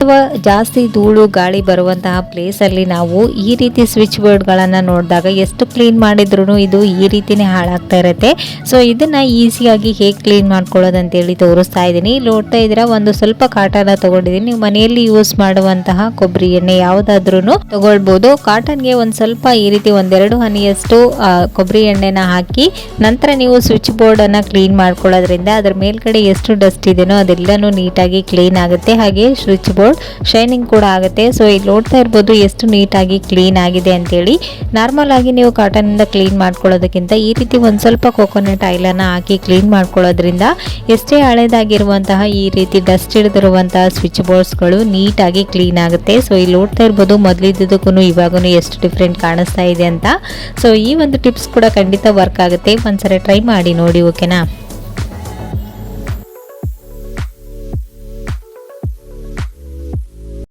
ಅಥವಾ ಜಾಸ್ತಿ ಧೂಳು ಗಾಳಿ ಬರುವಂತಹ ಪ್ಲೇಸಲ್ಲಿ ನಾವು ಈ ರೀತಿ ಸ್ವಿಚ್ ಬೋರ್ಡ್ಗಳನ್ನು ನೋಡಿದಾಗ ಎಷ್ಟು ಕ್ಲೀನ್ ಮಾಡಿದ್ರು ಇದು ಈ ರೀತಿನೇ ಹಾಳಾಗ್ತಾ ಇರುತ್ತೆ. ಸೊ ಇದನ್ನು ಈಸಿಯಾಗಿ ಹೇಗೆ ಕ್ಲೀನ್ ಮಾಡ್ಕೊಳ್ಳೋದಂತೇಳಿ ತೋರಿಸ್ತಾ ಇದ್ದೀನಿ. ಇಲ್ಲಿ ನೋಡ್ತಾ ಇದ್ದೀರಾ, ಒಂದು ಸ್ವಲ್ಪ ಕಾಟನ್ನ ತೊಗೊಂಡಿದ್ದೀನಿ. ನೀವು ಮನೆಯಲ್ಲಿ ಯೂಸ್ ಮಾಡುವಂತಹ ಕೊಬ್ಬರಿ ಎಣ್ಣೆ ಯಾವುದಾದ್ರೂ ತಗೊಳ್ಬೋದು. ಕಾಟನ್ಗೆ ಒಂದು ಸ್ವಲ್ಪ ಈ ರೀತಿ ಒಂದೆರಡು ಹನಿಯಷ್ಟು ಕೊಬ್ಬರಿ ಎಣ್ಣೆನ ಹಾಕಿ ನಂತರ ನೀವು ಸ್ವಿಚ್ ಬೋರ್ಡನ್ನು ಕ್ಲೀನ್ ಮಾಡ್ಕೊಳ್ಳೋದ್ರಿಂದ ಅದರ ಮೇಲ್ಗಡೆ ಎಷ್ಟು ಡಸ್ಟ್ ಇದೆಯೋ ಅದೆಲ್ಲನೂ ನೀಟಾಗಿ ಕ್ಲೀನ್ ಆಗುತ್ತೆ. ಹಾಗೆ ಸ್ವಿಚ್ ಬೋರ್ಡ್ ಶೈನಿಂಗ್ ಕೂಡ ಆಗುತ್ತೆ. ಸೊ ಇಲ್ಲಿ ನೋಡ್ತಾ ಇರ್ಬೋದು ಎಷ್ಟು ನೀಟಾಗಿ ಕ್ಲೀನ್ ಆಗಿದೆ ಅಂತೇಳಿ. ನಾರ್ಮಲ್ ಆಗಿ ನೀವು ಕಾಟನ್ ಇಂದ ಕ್ಲೀನ್ ಮಾಡ್ಕೊಳ್ಳೋದಕ್ಕಿಂತ ಈ ರೀತಿ ಒಂದು ಸ್ವಲ್ಪ ಕೋಕೋನಟ್ ಆಯಿಲ್ ಅನ್ನ ಹಾಕಿ ಕ್ಲೀನ್ ಮಾಡ್ಕೊಳ್ಳೋದ್ರಿಂದ ಎಷ್ಟೇ ಹಳೇದಾಗಿರುವಂತಹ ಈ ರೀತಿ ಡಸ್ಟ್ ಹಿಡಿದಿರುವಂತಹ ಸ್ವಿಚ್ ಬೋರ್ಡ್ಸ್ಗಳು ನೀಟಾಗಿ ಕ್ಲೀನ್ ಆಗುತ್ತೆ. ಸೊ ಇಲ್ಲಿ ನೋಡ್ತಾ ಇರ್ಬೋದು ಮೊದಲಿದ್ದಕ್ಕೂ ಇವಾಗೂ ಎಷ್ಟು ಡಿಫ್ರೆಂಟ್ ಕಾಣಿಸ್ತಾ ಇದೆ ಅಂತ. ಸೊ ಈ ಒಂದು ಟಿಪ್ಸ್ ಕೂಡ ಖಂಡಿತ ವರ್ಕ್ ಆಗುತ್ತೆ. ಒಂದ್ಸರಿ ಟ್ರೈ ಮಾಡಿ ನೋಡಿ, ಓಕೆನಾ.